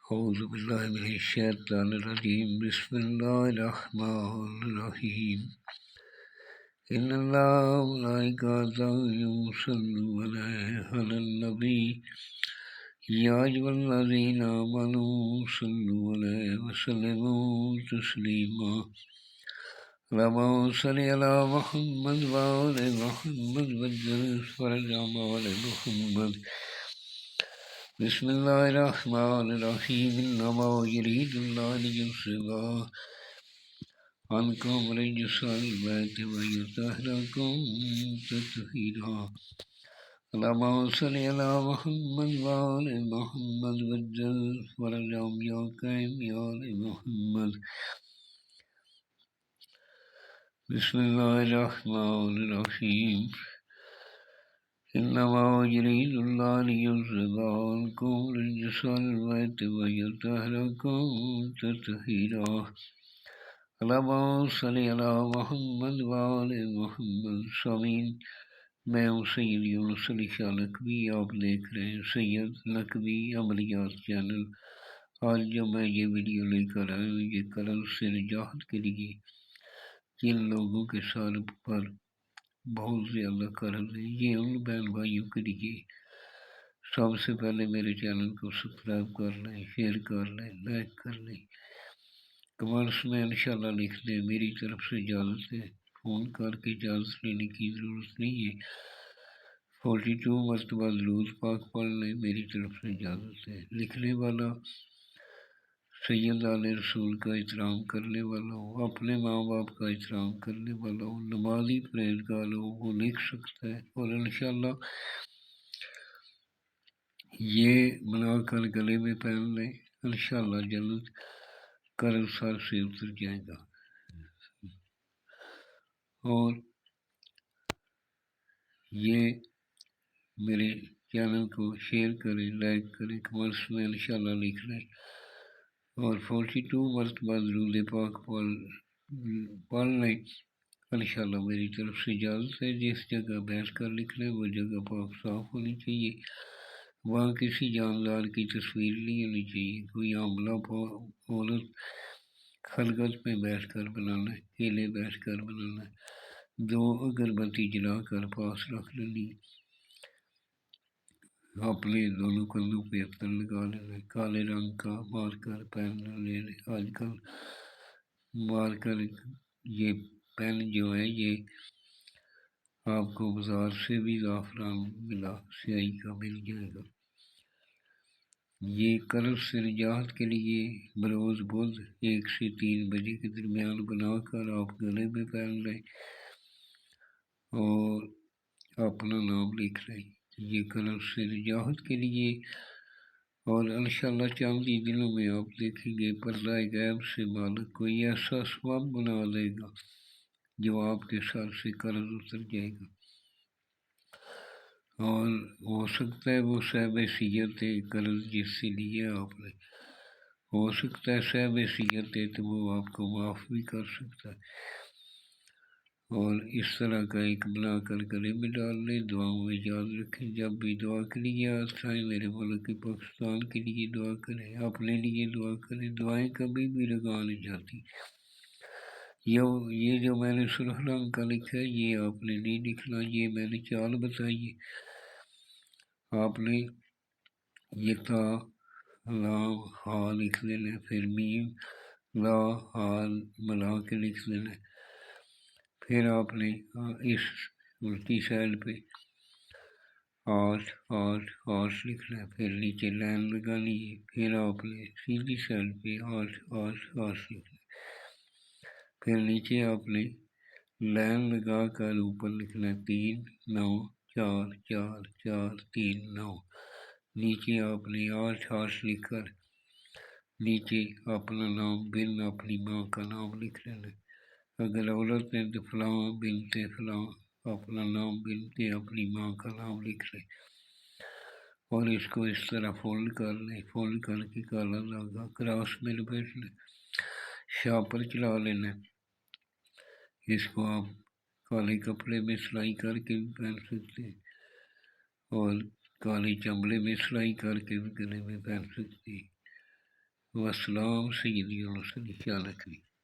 أعوذ بالله من الشيطان الرجيم بسم الله الرحمن الرحيم إن الله وملائكته يصلون على النبي يا أيها الذين آمنوا صلوا عليه وسلموا تسليما اللهم صل على محمد وآل محمد وعجل فرج آل محمد بسم الله الرحمن الرحيم إنما يريد الله ليذهب عنكم رجس البيت ويطهركم تطهيرا اللهم صل على محمد وآل محمد وعجل فرجهم يا كريم يا آل محمد بسم الله الرحمن الرحيم إنما يريد الله ليذهب عنكم رجس البيت ويطهركم تطهيرا اللهم صل على محمد وآل محمد سامعین میں ہوں سید یونس علی شاہ لکھوی. آپ دیکھ رہے ہیں سید لکھوی عملیات چینل. آج جو میں یہ ویڈیو لے کر آیا ہوں یہ قرض سے نجات کے لیے جن لوگوں کے سر پر بہت زیادہ قرض ہے یہ ان بہن بھائیوں کے لیے. سب سے پہلے میرے چینل کو سبسکرائب کر لیں، شیئر کر لیں، لائک کر لیں، کمنٹس میں انشاءاللہ لکھ دیں. میری طرف سے اجازت ہے، فون کر کے اجازت لینے کی ضرورت نہیں ہے. 42 مرتبہ درود پاک پڑھ لیں، میری طرف سے اجازت ہے. لکھنے والا سید آل رسول کا احترام کرنے والا ہو، اپنے ماں باپ کا احترام کرنے والا ہو، نمازی پرہیزگار ہو، وہ لکھ سکتا ہے اور انشاءاللہ یہ بنا کر گلے میں پہن لیں. انشاءاللہ جلد قرض سر سے اتر جائے گا. اور یہ میرے چینل کو شیئر کریں، لائک کریں، کمنٹس میں انشاءاللہ لکھ لیں اور 42 مرتبہ درود پاک پڑھ لیں. انشاءاللہ میری طرف سے اجازت ہے. جس جگہ بیٹھ کر لکھ لیں وہ جگہ پاک صاف ہونی چاہیے، وہاں کسی جاندار کی تصویر نہیں ہونی چاہیے. کوئی عاملہ عورت خلوت میں بیٹھ کر بنانا ہے، اکیلے بیٹھ کر بنانا ہے. 2 اگربتی جلا کر پاس رکھ لینی، اپنے دونوں کندھوں پہ عطر لگا لینا. کالے رنگ کا مارکر پین لے لیں. آج کل مارکر یہ پین جو ہے یہ آپ کو بازار سے بھی زعفران ملا سیاہی کا مل جائے گا. یہ قرض سے نجات کے لیے بروز بدھ 1 سے 3 بجے کے درمیان بنا کر آپ گلے میں پہن لیں اور اپنا نام لکھ لیں. یہ قرض سے نجات کے لیے. اور انشاءاللہ چند ہی دنوں میں آپ دیکھیں گے پردہ غیب سے مالک کوئی ایسا سبب بنا دے گا جو آپ کے سر سے قرض اتر جائے گا. اور ہو سکتا ہے وہ صاحب سیت ہے، قرض جس سے لیا آپ نے ہو سکتا ہے صاحب سیت ہے تو وہ آپ کو معاف بھی کر سکتا ہے. اور اس طرح کا ایک بنا کر گلے میں ڈال لیں. دعاؤں میں یاد رکھیں، جب بھی دعا کے لیے آئیں میرے ملک پاکستان کے لیے دعا کریں، اپنے لیے دعا کریں. دعائیں کبھی بھی رگا نہیں جاتی. یہ جو میں نے سرخ رنگ کا لکھا ہے یہ آپ نے نہیں لکھنا، یہ میں نے چال بتائی ہے. آپ نے یہ تا لام ہا لکھ لینا، پھر میم لا حال ملا کے لکھ لینا. پھر آپ نے اس الٹی سائڈ پہ 8 لکھنا ہے، پھر نیچے لائن لگانی ہے. پھر آپ نے سیدھی سائڈ پہ 8 لکھنا ہے. پھر نیچے آپ نے لائن لگا کر اوپر لکھنا ہے 3 9 4 4 4 3 9. نیچے آپ نے 8 لکھ کر نیچے اپنا نام بن اپنی ماں کا نام لکھ لینا. اگر عورت ہے تو فلاں بنتے فلاں، اپنا نام بنتے اپنی ماں کا نام لکھ لیں. اور اس کو اس طرح فولڈ کر لیں. فولڈ کر کے کالا دھاگا کراس میں لپیٹ لیں، شاپر چلا لینا. اس کو آپ کالے کپڑے میں سلائی کر کے بھی پہن سکتے ہیں اور کالے چمڑے میں سلائی کر کے بھی گلے میں پہن سکتے ہیں. والسلام سیدی الرسول خیال رکھیں.